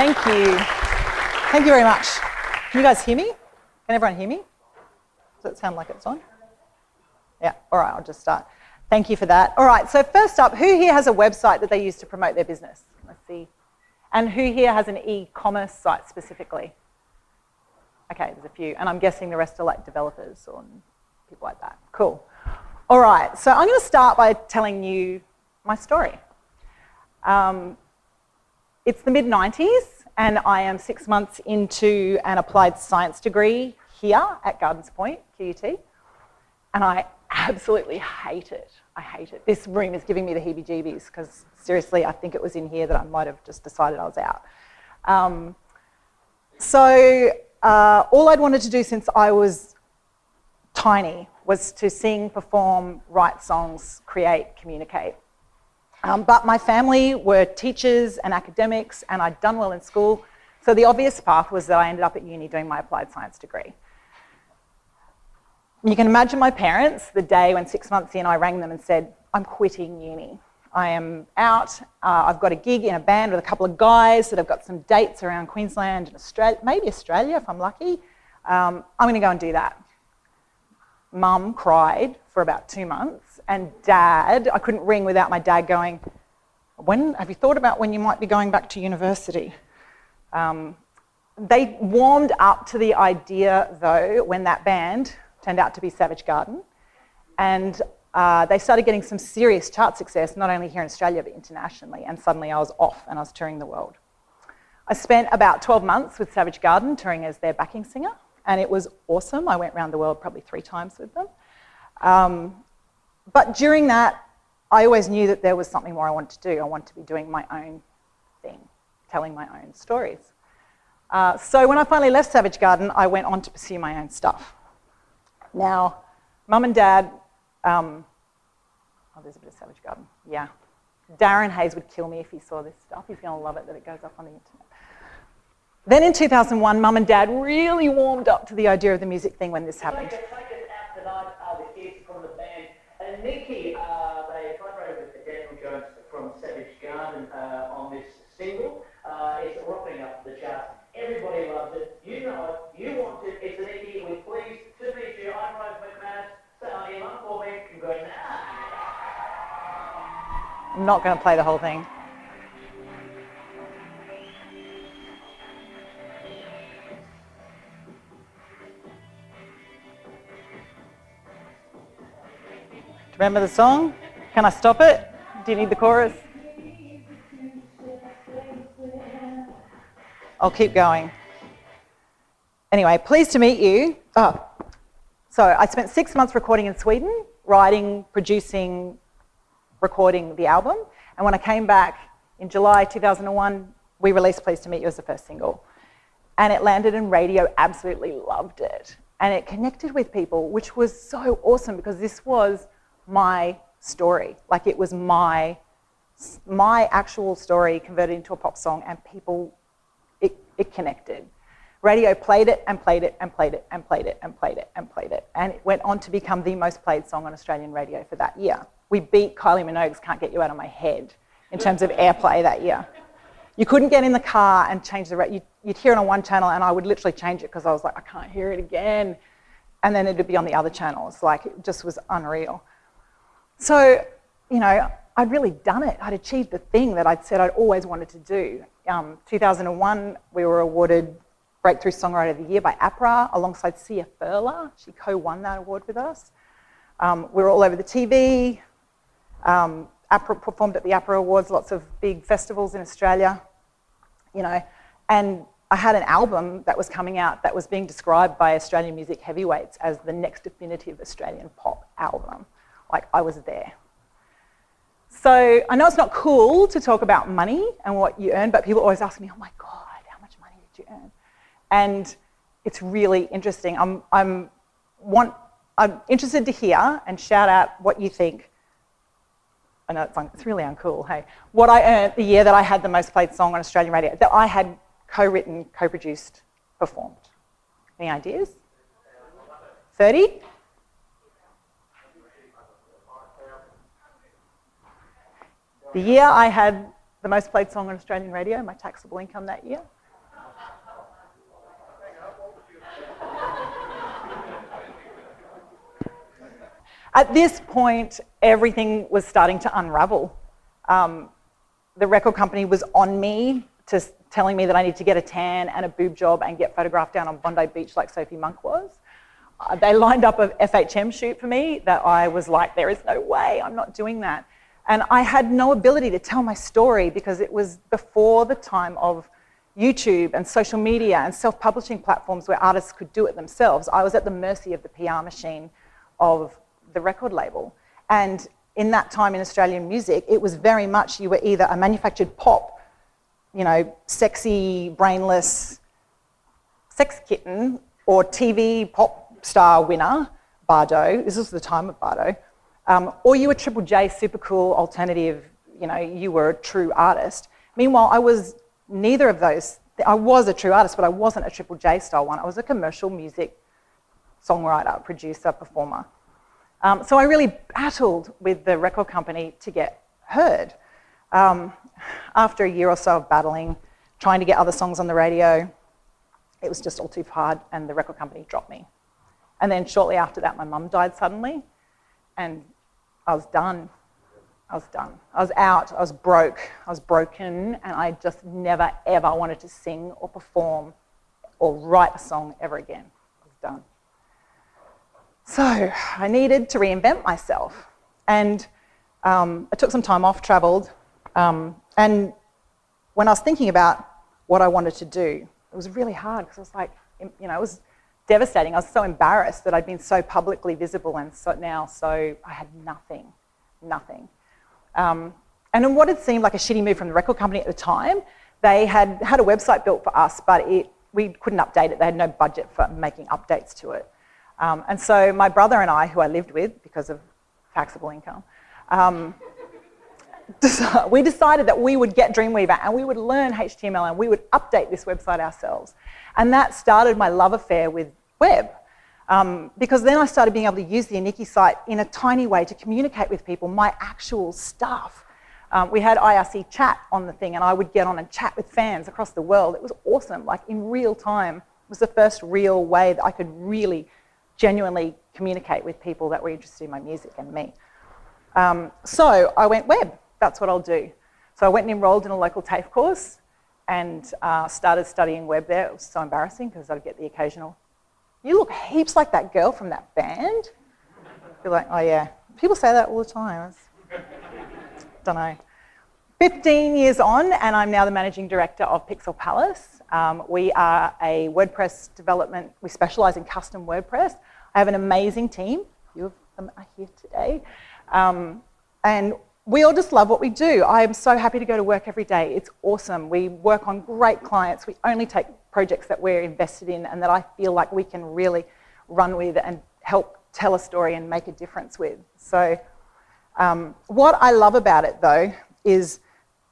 Thank you. Thank you very much. Can you guys hear me? Can everyone hear me? Does it sound like it's on? Yeah, all right, I'll just start. Thank you for that. All right, so first up, who here has a website that they use to promote their business? Let's see. And who here has an e-commerce site specifically? Okay, there's a few. And I'm guessing the rest are like developers or people like that. Cool. All right, so I'm going to start by telling you my story. It's the mid-90s, and I am 6 months into an applied science degree here at Gardens Point, QUT, and I absolutely hate it. I hate it. This room is giving me the heebie-jeebies because, seriously, I think it was in here that I might have just decided I was out. All I'd wanted to do since I was tiny was to sing, perform, write songs, create, communicate. But my family were teachers and academics, and I'd done well in school, so the obvious path was that I ended up at uni doing my applied science degree. You can imagine my parents, the day when 6 months in I rang them and said, I'm quitting uni. I am out, I've got a gig in a band with a couple of guys that have got some dates around Queensland and Australia, maybe Australia if I'm lucky. I'm going to go and do that. Mum cried for about 2 months, and Dad, I couldn't ring without my dad going, have you thought about when you might be going back to university? They warmed up to the idea, though, when that band turned out to be Savage Garden, and they started getting some serious chart success, not only here in Australia, but internationally, and suddenly I was off and I was touring the world. I spent about 12 months with Savage Garden, touring as their backing singer, and it was awesome. I went around the world probably 3 times with them. But during that, I always knew that there was something more I wanted to do. I wanted to be doing my own thing, telling my own stories. So when I finally left Savage Garden, I went on to pursue my own stuff. Now, Mum and Dad, there's a bit of Savage Garden, yeah. Darren Hayes would kill me if he saw this stuff. He's going to love it that it goes up on the internet. Then in 2001, Mum and Dad really warmed up to the idea of the music thing when this happened. Take us out tonight, the kids from the band. And Nikki, they collaborated with Daniel Jones from Savage Garden on this single. It's rocking up the charts. Everybody loves it. You know it. You want it. It's Nikki. We're pleased to meet you. I'm Rose McManus. Say hi to your mum for me. Congratulations. I'm not going to play the whole thing. Remember the song? Can I stop it? Do you need the chorus? I'll keep going. Anyway, pleased to meet you. So I spent 6 months recording in Sweden, writing, producing, recording the album. And when I came back in July 2001, we released Pleased to Meet You as the first single. And it landed in radio, absolutely loved it. And it connected with people, which was so awesome because this was my story. Like it was my actual story converted into a pop song, and people, it connected. Radio played it and played it and played it and played it and played it and played it. And it went on to become the most played song on Australian radio for that year. We beat Kylie Minogue's Can't Get You Out of My Head in terms of airplay that year. You couldn't get in the car and change the radio. You'd hear it on one channel and I would literally change it because I was like, I can't hear it again. And then it'd be on the other channels. Like it just was unreal. So, you know, I'd really done it. I'd achieved the thing that I'd said I'd always wanted to do. 2001, we were awarded Breakthrough Songwriter of the Year by APRA alongside Sia Furler. She co-won that award with us. We were all over the TV. APRA performed at the APRA Awards, lots of big festivals in Australia, you know, and I had an album that was coming out that was being described by Australian music heavyweights as the next definitive Australian pop album. Like, I was there. So I know it's not cool to talk about money and what you earn, but people always ask me, oh my God, how much money did you earn? And it's really interesting. I'm interested to hear and shout out what you think. I know it's really uncool, hey. What I earned the year that I had the most played song on Australian radio, that I had co-written, co-produced, performed. Any ideas? 30? The year I had the most played song on Australian radio, my taxable income that year. At this point, everything was starting to unravel. The record company was on me, telling me that I need to get a tan and a boob job and get photographed down on Bondi Beach like Sophie Monk was. They lined up a FHM shoot for me that I was like, there is no way, I'm not doing that. And I had no ability to tell my story because it was before the time of YouTube and social media and self-publishing platforms where artists could do it themselves. I was at the mercy of the PR machine of the record label. And in that time in Australian music, it was very much you were either a manufactured pop, you know, sexy, brainless sex kitten, or TV pop star winner, Bardo. This was the time of Bardo. Or you were Triple J, super cool, alternative, you know, you were a true artist. Meanwhile, I was neither of those. I was a true artist, but I wasn't a Triple J style one. I was a commercial music songwriter, producer, performer. So I really battled with the record company to get heard. After a year or so of battling, trying to get other songs on the radio, it was just all too hard and the record company dropped me. And then shortly after that, my mum died suddenly and I was done. I was done. I was out, I was broke, I was broken, and I just never ever wanted to sing or perform or write a song ever again. I was done. So I needed to reinvent myself, and I took some time off, travelled, and when I was thinking about what I wanted to do, it was really hard because I was like, you know, it was devastating. I was so embarrassed that I'd been so publicly visible and so I had nothing. And in what had seemed like a shitty move from the record company at the time, they had a website built for us, but we couldn't update it. They had no budget for making updates to it. And so my brother and I, who I lived with because of taxable income, we decided that we would get Dreamweaver and we would learn HTML and we would update this website ourselves. And that started my love affair with web. Because then I started being able to use the Aniki site in a tiny way to communicate with people my actual stuff. We had IRC chat on the thing and I would get on and chat with fans across the world. It was awesome, like in real time. It was the first real way that I could really genuinely communicate with people that were interested in my music and me. So I went web, that's what I'll do. So I went and enrolled in a local TAFE course and started studying web there. It was so embarrassing because I'd get the occasional, you look heaps like that girl from that band. You're like, oh yeah. People say that all the time. Don't know. 15 years on, and I'm now the managing director of Pixel Palace. We are a WordPress development. We specialise in custom WordPress. I have an amazing team. A few of them are here today. And we all just love what we do. I am so happy to go to work every day. It's awesome. We work on great clients. We only take projects that we're invested in and that I feel like we can really run with and help tell a story and make a difference with. So what I love about it though is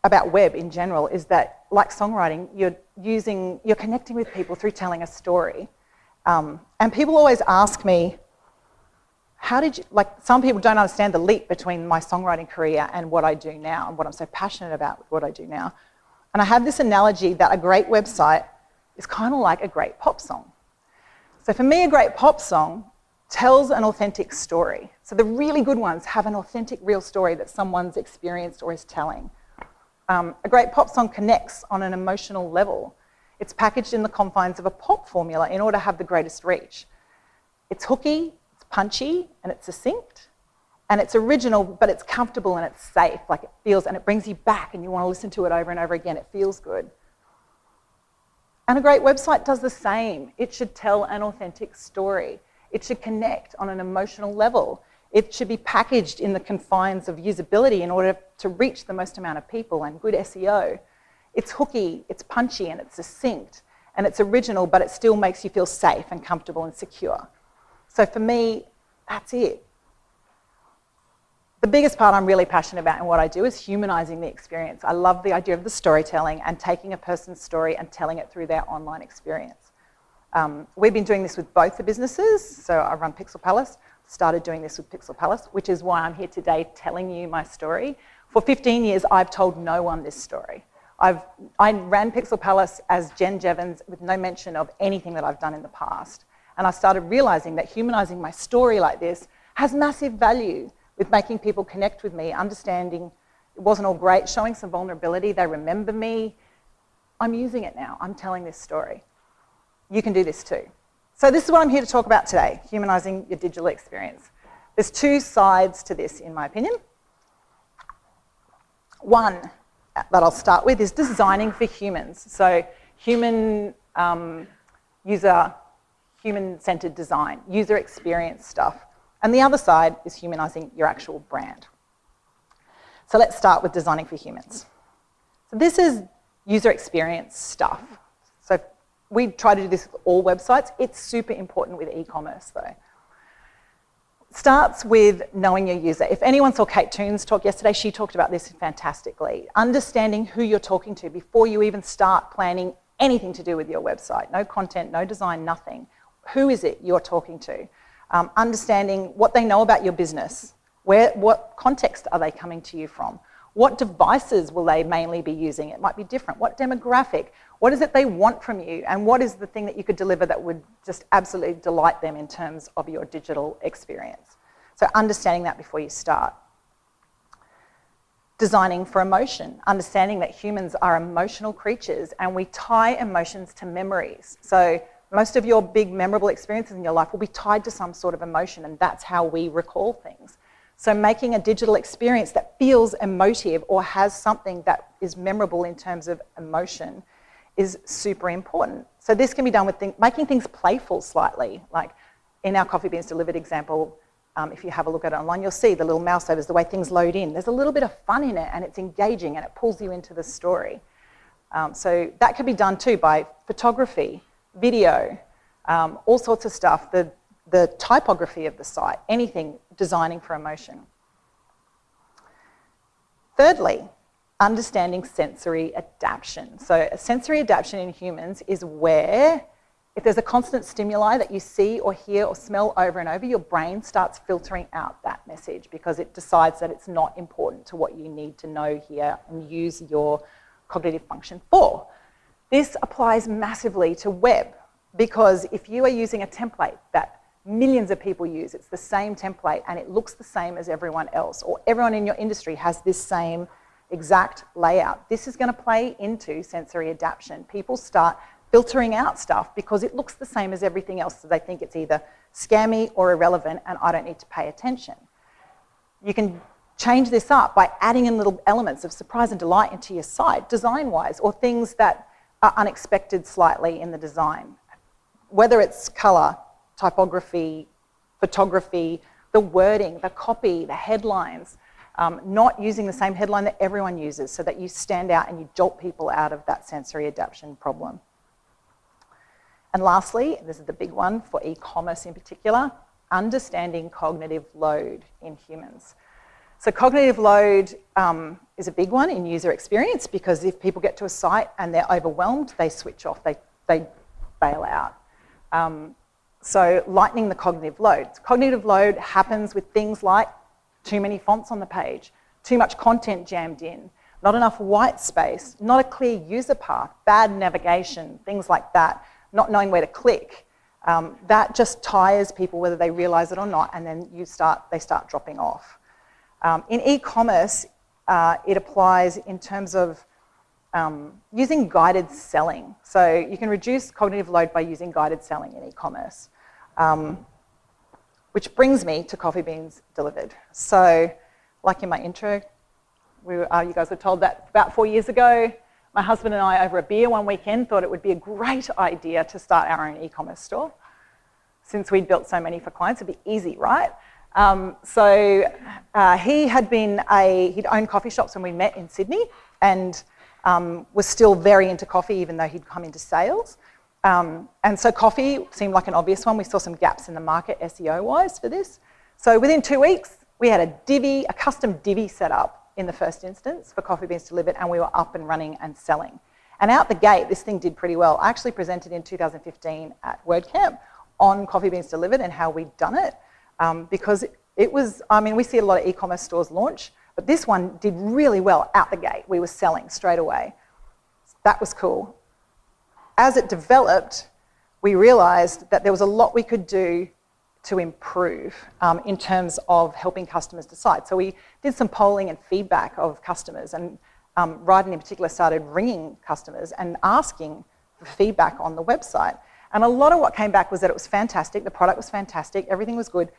about web in general is that, like songwriting, you're connecting with people through telling a story. And people always ask me, how did you, like some people don't understand the leap between my songwriting career and what I do now and what I'm so passionate about with what I do now. And I have this analogy that a great website is kind of like a great pop song. So for me, a great pop song tells an authentic story. So the really good ones have an authentic, real story that someone's experienced or is telling. A great pop song connects on an emotional level. It's packaged in the confines of a pop formula in order to have the greatest reach. It's hooky, it's punchy, and it's succinct. And it's original, but it's comfortable and it's safe. Like it feels, and it brings you back and you want to listen to it over and over again. It feels good. And a great website does the same. It should tell an authentic story. It should connect on an emotional level. It should be packaged in the confines of usability in order to reach the most amount of people and good SEO. It's hooky, it's punchy, and it's succinct, and it's original, but it still makes you feel safe and comfortable and secure. So for me, that's it. The biggest part I'm really passionate about in what I do is humanizing the experience. I love the idea of the storytelling and taking a person's story and telling it through their online experience. We've been doing this with both the businesses. So I run Pixel Palace, started doing this with Pixel Palace, which is why I'm here today telling you my story. For 15 years, I've told no one this story. I ran Pixel Palace as Jen Jeavons with no mention of anything that I've done in the past. And I started realising that humanising my story like this has massive value with making people connect with me, understanding it wasn't all great, showing some vulnerability, they remember me. I'm using it now, I'm telling this story. You can do this too. So this is what I'm here to talk about today, humanising your digital experience. There's two sides to this, in my opinion. One that I'll start with is designing for humans. So human-centred design, user experience stuff. And the other side is humanising your actual brand. So let's start with designing for humans. So this is user experience stuff. So we try to do this with all websites. It's super important with e-commerce though. Starts with knowing your user. If anyone saw Kate Toon's talk yesterday, she talked about this fantastically. Understanding who you're talking to before you even start planning anything to do with your website. No content, no design, nothing. Who is it you're talking to? Understanding what they know about your business. What context are they coming to you from? What devices will they mainly be using? It might be different. What demographic? What is it they want from you? And what is the thing that you could deliver that would just absolutely delight them in terms of your digital experience? So understanding that before you start. Designing for emotion, understanding that humans are emotional creatures and we tie emotions to memories. So most of your big memorable experiences in your life will be tied to some sort of emotion, and that's how we recall things. So making a digital experience that feels emotive or has something that is memorable in terms of emotion is super important. So this can be done with making things playful slightly, like in our Coffee Beans Delivered example. If you have a look at it online, you'll see the little mouse overs, the way things load in. There's a little bit of fun in it and it's engaging and it pulls you into the story. So that could be done too by photography, video, all sorts of stuff, the typography of the site, anything designing for emotion. Thirdly, understanding sensory adaption. So sensory adaption in humans is where if there's a constant stimuli that you see or hear or smell over and over, your brain starts filtering out that message because it decides that it's not important to what you need to know here and use your cognitive function for. This applies massively to web because if you are using a template that millions of people use, it's the same template and it looks the same as everyone else, or everyone in your industry has this same exact layout. This is going to play into sensory adaption. People start filtering out stuff because it looks the same as everything else, so they think it's either scammy or irrelevant and I don't need to pay attention. You can change this up by adding in little elements of surprise and delight into your site, design-wise, or things that are unexpected slightly in the design. Whether it's colour, typography, photography, the wording, the copy, the headlines, not using the same headline that everyone uses so that you stand out and you jolt people out of that sensory adaption problem. And lastly, this is the big one for e-commerce in particular, understanding cognitive load in humans. So cognitive load is a big one in user experience because if people get to a site and they're overwhelmed, they switch off, they bail out. So lightening the cognitive load. Cognitive load happens with things like too many fonts on the page, too much content jammed in, not enough white space, not a clear user path, bad navigation, things like that, not knowing where to click. That just tires people whether they realise it or not, and then they start dropping off. In e-commerce, it applies in terms of using guided selling. So you can reduce cognitive load by using guided selling in e-commerce. Which brings me to Coffee Beans Delivered. So, like in my intro, you guys were told that about 4 years ago, my husband and I, over a beer one weekend, thought it would be a great idea to start our own e-commerce store. Since we'd built so many for clients, it'd be easy, right? He'd owned coffee shops when we met in Sydney and was still very into coffee even though he'd come into sales. And so coffee seemed like an obvious one. We saw some gaps in the market SEO-wise for this. So within 2 weeks, we had a custom divvy set up in the first instance for Coffee Beans Delivered, and we were up and running and selling. And out the gate, this thing did pretty well. I actually presented in 2015 at WordCamp on Coffee Beans Delivered and how we'd done it, because it was, we see a lot of e-commerce stores launch, But this one did really well out the gate. We were selling straight away. That was cool. As it developed, we realised that there was a lot we could do to improve in terms of helping customers decide. So we did some polling and feedback of customers, and Ryden in particular started ringing customers and asking for feedback on the website. And a lot of what came back was that it was fantastic, the product was fantastic, everything was good.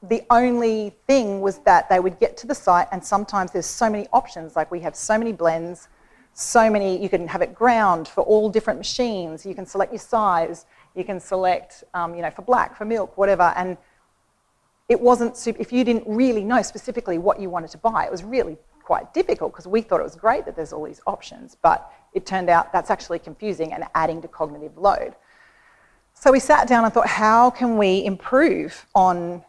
The only thing was that they would get to the site and sometimes there's so many options, like we have so many blends, so many, you can have it ground for all different machines, you can select your size, you can select, for black, for milk, whatever, and it wasn't super, if you didn't really know specifically what you wanted to buy, it was really quite difficult because we thought it was great that there's all these options, but it turned out that's actually confusing and adding to cognitive load. So we sat down and thought, how can we improve on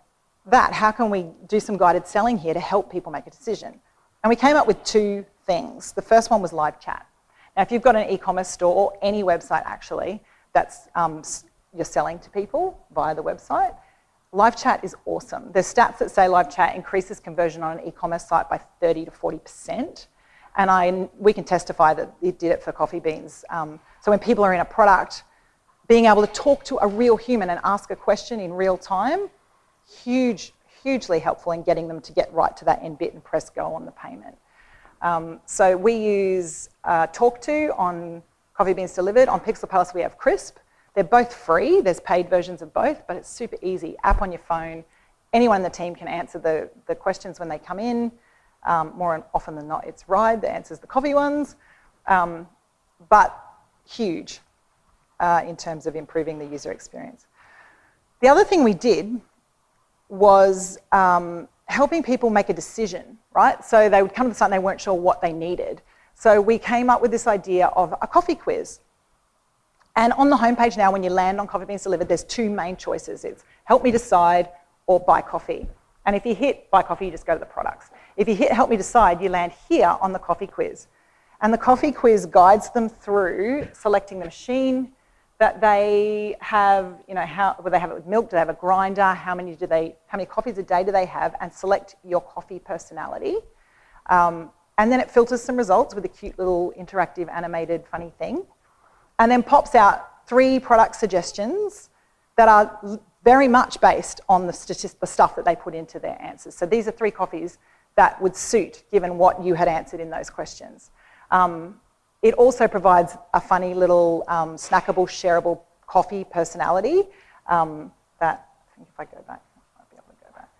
that? How can we do some guided selling here to help people make a decision? And we came up with two things. The first one was live chat. Now, if you've got an e-commerce store or any website actually that's you're selling to people via the website, live chat is awesome. There's stats that say live chat increases conversion on an e-commerce site by 30 to 40%. And we can testify that it did it for Coffee Beans. So when people are in a product, being able to talk to a real human and ask a question in real time, hugely helpful in getting them to get right to that end bit and press go on the payment. So we use Talk To on Coffee Beans Delivered. On Pixel Palace we have Crisp. They're both free. There's paid versions of both, but it's super easy. App on your phone. Anyone in the team can answer the questions when they come in. More often than not, it's Ride that answers the coffee ones. But huge in terms of improving the user experience. The other thing we did was helping people make a decision, right? So they would come to the site and they weren't sure what they needed. So we came up with this idea of a coffee quiz. And on the homepage now, when you land on Coffee Beans Delivered, there's two main choices. It's help me decide or buy coffee. And if you hit buy coffee, you just go to the products. If you hit help me decide, you land here on the coffee quiz. And the coffee quiz guides them through selecting the machine that they have, whether they have it with milk, do they have a grinder, how many coffees a day do they have, and select your coffee personality. And then it filters some results with a cute little interactive animated funny thing. And then pops out 3 product suggestions that are very much based on the stuff that they put into their answers. So these are 3 coffees that would suit given what you had answered in those questions. It also provides a funny little snackable, shareable coffee personality that, I think if I go back, I might be able to go back.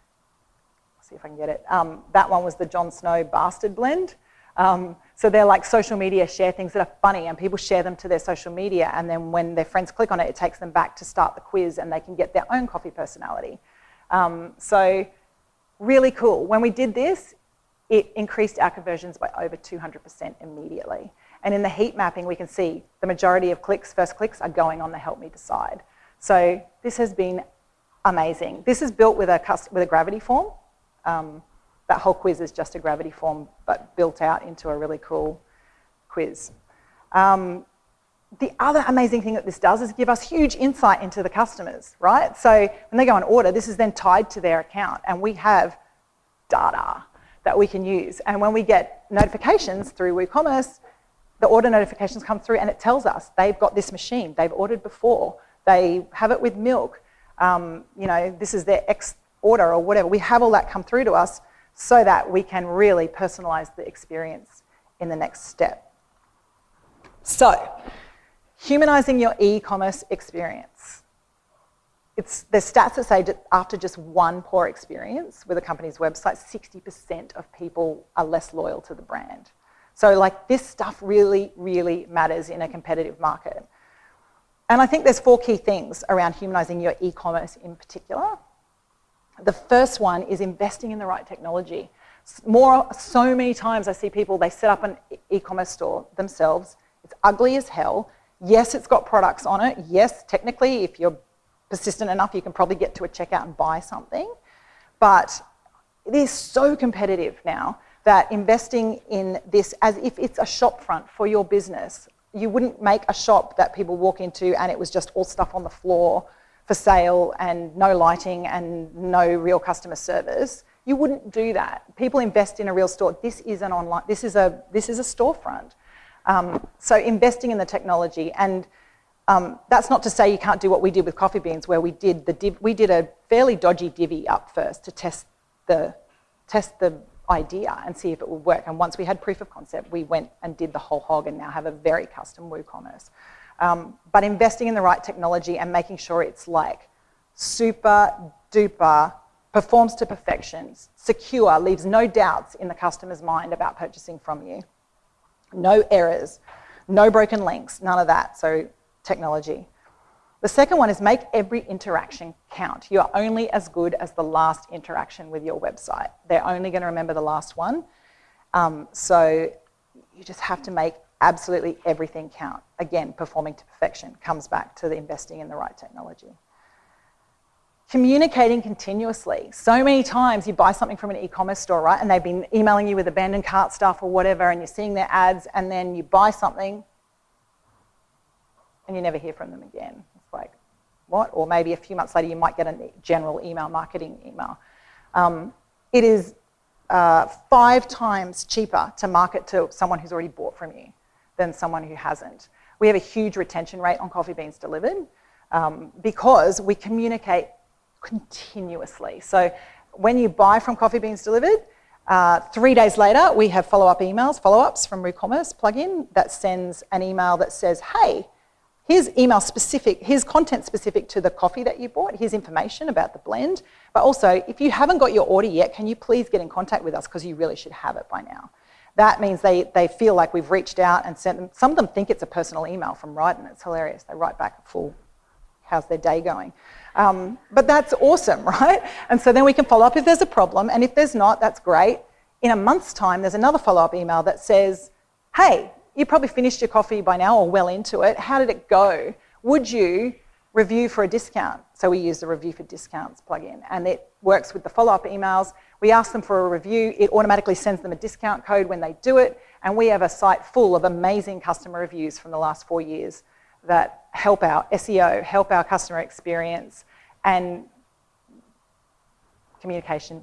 See if I can get it. That one was the Jon Snow Bastard blend. So they're like social media share things that are funny and people share them to their social media, and then when their friends click on it, it takes them back to start the quiz and they can get their own coffee personality. So really cool. When we did this, it increased our conversions by over 200% immediately. And in the heat mapping, we can see the majority of first clicks are going on the help me decide. So this has been amazing. This is built with a gravity form. That whole quiz is just a gravity form, but built out into a really cool quiz. The other amazing thing that this does is give us huge insight into the customers, right? So when they go and order, this is then tied to their account, and we have data that we can use. And when we get notifications through WooCommerce, the order notifications come through and it tells us they've got this machine, they've ordered before, they have it with milk, this is their X order or whatever. We have all that come through to us so that we can really personalize the experience in the next step. So, humanizing your e-commerce experience. There's stats that say that after just one poor experience with a company's website, 60% of people are less loyal to the brand. So this stuff really, really matters in a competitive market. And I think there's 4 key things around humanizing your e-commerce in particular. The first one is investing in the right technology. So many times I see people, they set up an e-commerce store themselves. It's ugly as hell. Yes, it's got products on it. Yes, technically, if you're persistent enough, you can probably get to a checkout and buy something. But it is so competitive now that investing in this as if it's a shop front for your business, you wouldn't make a shop that people walk into and it was just all stuff on the floor for sale and no lighting and no real customer service. You wouldn't do that. People invest in a real store. This is an online, this is a storefront. So investing in the technology, and that's not to say you can't do what we did with coffee beans, where we did a fairly dodgy divvy up first to test the idea and see if it would work. And once we had proof of concept, we went and did the whole hog and now have a very custom WooCommerce. But investing in the right technology and making sure it's like super duper, performs to perfection, secure, leaves no doubts in the customer's mind about purchasing from you. No errors, no broken links, none of that. So technology. The second one is make every interaction count. You are only as good as the last interaction with your website. They're only going to remember the last one. So you just have to make absolutely everything count. Again, performing to perfection comes back to the investing in the right technology. Communicating continuously. So many times you buy something from an e-commerce store, right? And they've been emailing you with abandoned cart stuff or whatever, and you're seeing their ads, and then you buy something and you never hear from them again. It's like, what? Or maybe a few months later you might get a general email, marketing email. It is 5 times cheaper to market to someone who's already bought from you than someone who hasn't. We have a huge retention rate on Coffee Beans Delivered because we communicate continuously. So when you buy from Coffee Beans Delivered, 3 days later, we have follow-ups from WooCommerce plugin that sends an email that says, hey, here's content specific to the coffee that you bought, here's information about the blend, but also, if you haven't got your order yet, can you please get in contact with us because you really should have it by now. That means they feel like we've reached out and sent them. Some of them think it's a personal email from Ryden. It's hilarious. They write back a full, how's their day going? But that's awesome, right? And so then we can follow up if there's a problem, and if there's not, that's great. In a month's time, there's another follow-up email that says, hey, you probably finished your coffee by now or well into it. How did it go? Would you review for a discount? So we use the Review for Discounts plugin, and it works with the follow-up emails. We ask them for a review. It automatically sends them a discount code when they do it, and we have a site full of amazing customer reviews from the last 4 years that help our SEO, help our customer experience, and communication,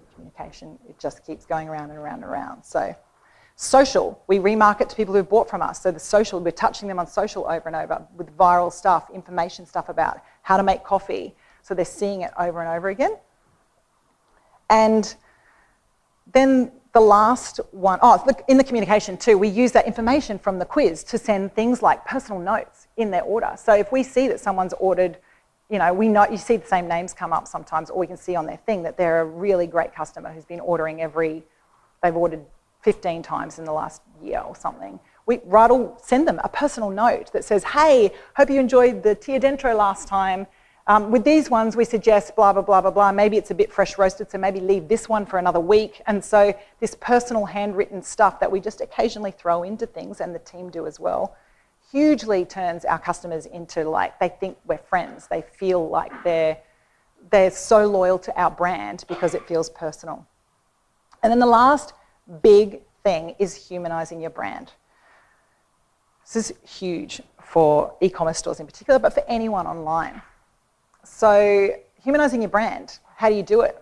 it just keeps going around and around and around. So social, we remarket to people who've bought from us. So the social, we're touching them on social over and over with viral stuff, information stuff about how to make coffee. So they're seeing it over and over again. And then the last one, in the communication too, we use that information from the quiz to send things like personal notes in their order. So if we see that someone's ordered, you see the same names come up sometimes, or we can see on their thing that they're a really great customer who's been ordering they've ordered 15 times in the last year or something. Ryde send them a personal note that says, hey, hope you enjoyed the Tia Dentro last time. With these ones, we suggest blah, blah, blah, blah, blah. Maybe it's a bit fresh roasted, so maybe leave this one for another week. And so this personal handwritten stuff that we just occasionally throw into things, and the team do as well, hugely turns our customers into they think we're friends. They feel like they're so loyal to our brand because it feels personal. And then the last big thing is humanizing your brand. This is huge for e-commerce stores in particular, but for anyone online. So humanizing your brand, how do you do it?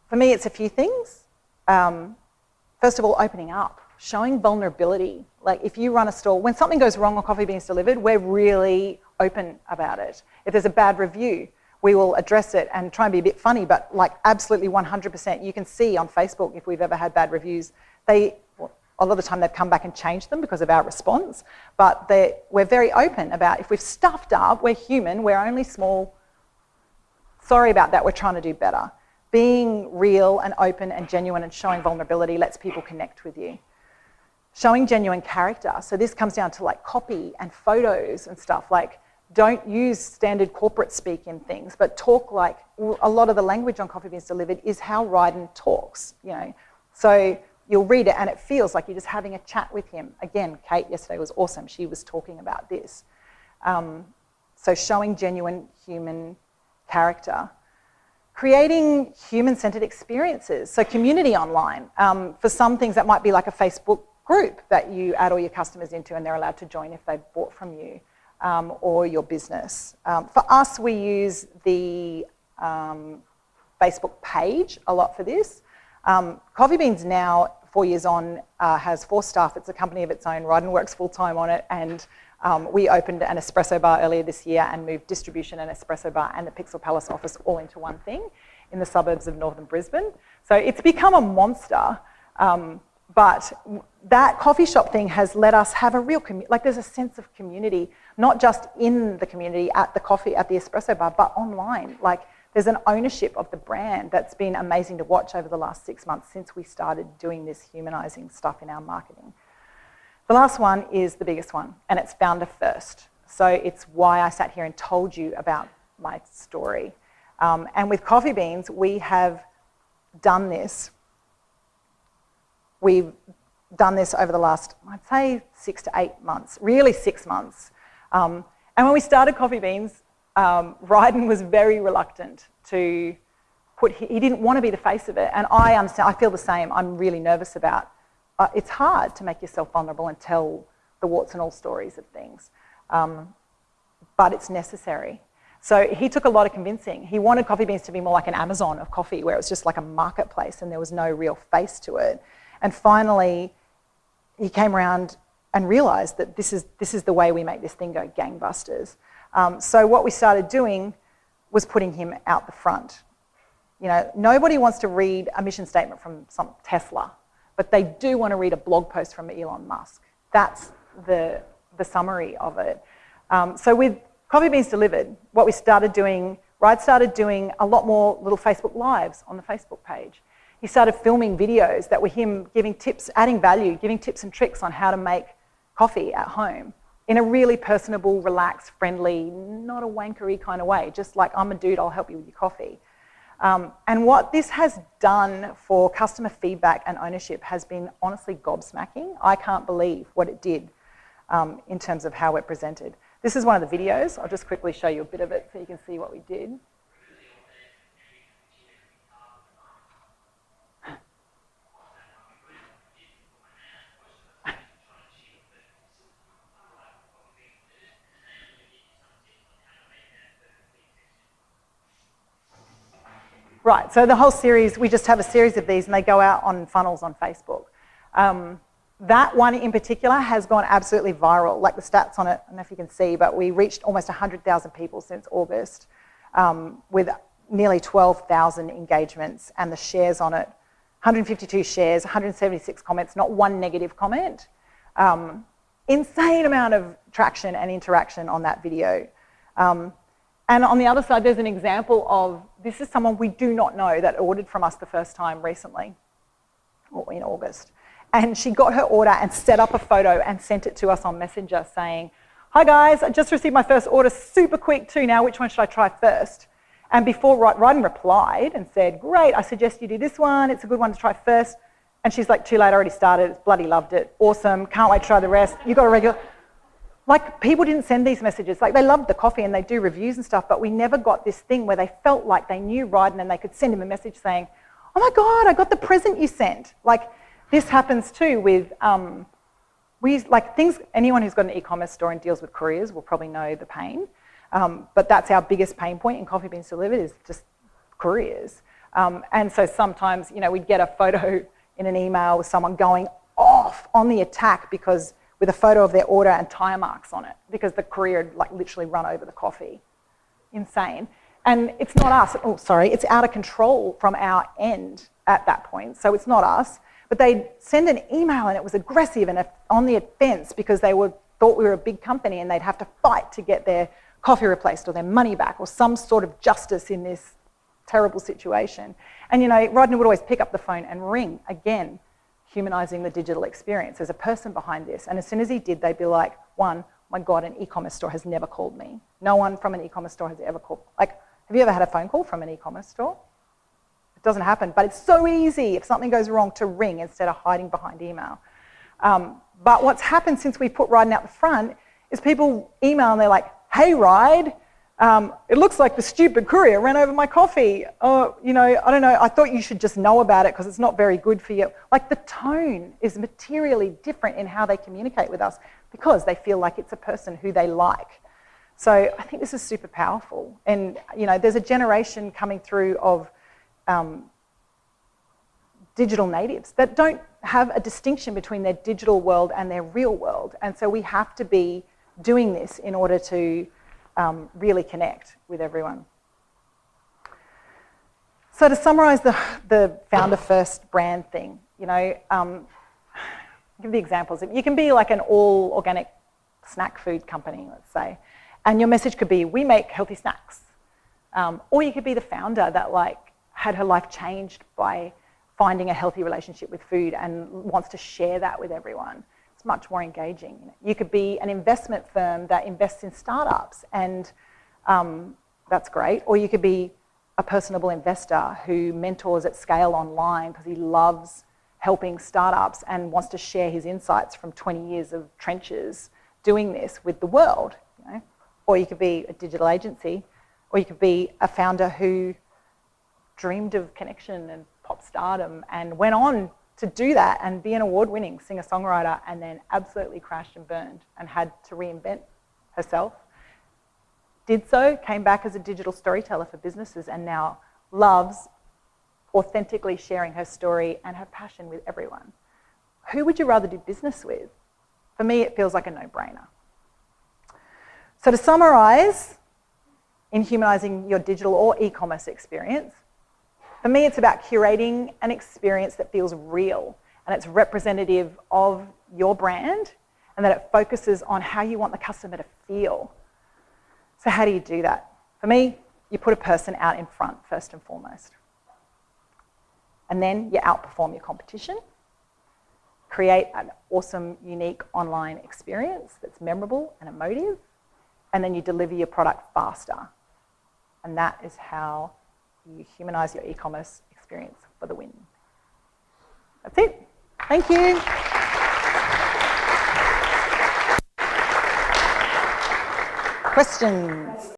For me, it's a few things. First of all, opening up, showing vulnerability. Like if you run a store, when something goes wrong on Coffee Beans Delivered, we're really open about it. If there's a bad review, we will address it and try and be a bit funny, but absolutely 100%. You can see on Facebook if we've ever had bad reviews, a lot of the time they've come back and changed them because of our response, but we're very open about if we've stuffed up, we're human, we're only small. Sorry about that, we're trying to do better. Being real and open and genuine and showing vulnerability lets people connect with you. Showing genuine character. So this comes down to copy and photos and stuff. Don't use standard corporate speak in things, but talk a lot of the language on Coffee Beans Delivered is how Ryden talks, So you'll read it and it feels like you're just having a chat with him. Again, Kate yesterday was awesome. She was talking about this. So showing genuine human character. Creating human-centered experiences. So community online. For some things that might be like a Facebook group that you add all your customers into and they're allowed to join if they've bought from you. Or your business. For us, we use the Facebook page a lot for this. Coffee Beans now, 4 years on, has 4 staff. It's a company of its own. Ryden works full-time on it, and we opened an espresso bar earlier this year and moved distribution and espresso bar and the Pixel Palace office all into one thing in the suburbs of northern Brisbane. So it's become a monster, but that coffee shop thing has let us have a real community. Like, there's a sense of community, not just in the community at the espresso bar, but online. Like, there's an ownership of the brand that's been amazing to watch over the last 6 months since we started doing this humanising stuff in our marketing. The last one is the biggest one, and it's founder first. So it's why I sat here and told you about my story. And with Coffee Beans, we have done this. We've done this over the last, I'd say, 6 to 8 months, really 6 months. And when we started Coffee Beans, Ryden was very reluctant to he didn't want to be the face of it. And I understand, I feel the same. I'm really nervous about, it's hard to make yourself vulnerable and tell the warts and all stories of things. But it's necessary. So he took a lot of convincing. He wanted Coffee Beans to be more like an Amazon of coffee, where it was just like a marketplace and there was no real face to it. And finally, he came around and realised that this is the way we make this thing go gangbusters. So what we started doing was putting him out the front. You know, nobody wants to read a mission statement from some Tesla, but they do want to read a blog post from Elon Musk. That's the summary of it. So with Coffee Beans Delivered, what we started doing, Ride started doing a lot more little Facebook Lives on the Facebook page. He started filming videos that were him giving tips, adding value, giving tips and tricks on how to make coffee at home in a really personable, relaxed, friendly, not a wankery kind of way, just like, I'm a dude, I'll help you with your coffee. And what this has done for customer feedback and ownership has been honestly gobsmacking. I can't believe what it did in terms of how it presented. This is one of the videos. I'll just quickly show you a bit of it so you can see what we did. Right, so the whole series, we just have a series of these and they go out on funnels on Facebook. That one in particular has gone absolutely viral, like the stats on it, I don't know if you can see, but we reached almost 100,000 people since August with nearly 12,000 engagements, and the shares on it, 152 shares, 176 comments, not one negative comment. Insane amount of traction and interaction on that video. And on the other side, there's an example of, this is someone we do not know that ordered from us the first time recently, or in August. And she got her order and set up a photo and sent it to us on Messenger saying, "Hi guys, I just received my first order, super quick too now, which one should I try first?" And before Ryden replied and said, "Great, I suggest you do this one, it's a good one to try first." And she's like, "Too late, I already started, bloody loved it, awesome, can't wait to try the rest, you got a regular..." Like, people didn't send these messages. Like, they loved the coffee and they do reviews and stuff, but we never got this thing where they felt like they knew Ryden and they could send him a message saying, "Oh my God, I got the present you sent." Like, this happens too with, anyone who's got an e-commerce store and deals with couriers will probably know the pain. But that's our biggest pain point in Coffee Beans Delivered, is just couriers. And so sometimes, you know, we'd get a photo in an email with someone going off on the attack because with a photo of their order and tire marks on it because the courier had like literally run over the coffee. Insane. And it's not us. Oh, sorry. It's out of control from our end at that point. So it's not us. But they'd send an email and it was aggressive and on the offence because they thought we were a big company and they'd have to fight to get their coffee replaced or their money back or some sort of justice in this terrible situation. And, you know, Rodney would always pick up the phone and ring again. Humanizing the digital experience. There's a person behind this. And as soon as he did, they'd be like, one, my God, an e-commerce store has never called me. No one from an e-commerce store has ever called. Like, have you ever had a phone call from an e-commerce store? It doesn't happen, but it's so easy if something goes wrong to ring instead of hiding behind email. But what's happened since we put Ryden out the front is people email and they're like, "Hey, Ryde, it looks like the stupid courier ran over my coffee. Oh, you know, I don't know, I thought you should just know about it because it's not very good for you." Like, the tone is materially different in how they communicate with us because they feel like it's a person who they like. So I think this is super powerful. And, you know, there's a generation coming through of digital natives that don't have a distinction between their digital world and their real world. And so we have to be doing this in order to really connect with everyone. So to summarise the founder first brand thing, you know, give the examples. You can be like an all organic snack food company, let's say, and your message could be, we make healthy snacks. Or you could be the founder that like had her life changed by finding a healthy relationship with food and wants to share that with everyone. It's much more engaging. You could be an investment firm that invests in startups, and that's great. Or you could be a personable investor who mentors at scale online because he loves helping startups and wants to share his insights from 20 years of trenches doing this with the world. You know? Or you could be a digital agency, or you could be a founder who dreamed of connection and pop stardom and went on to do that and be an award-winning singer-songwriter, and then absolutely crashed and burned and had to reinvent herself. Did so, came back as a digital storyteller for businesses, and now loves authentically sharing her story and her passion with everyone. Who would you rather do business with? For me, it feels like a no-brainer. So to summarise, in humanising your digital or e-commerce experience, for me, it's about curating an experience that feels real and it's representative of your brand, and that it focuses on how you want the customer to feel. So how do you do that? For me, you put a person out in front first and foremost. And then you outperform your competition, create an awesome, unique online experience that's memorable and emotive, and then you deliver your product faster. And that is how you humanise your e-commerce experience for the win. That's it. Thank you. Questions?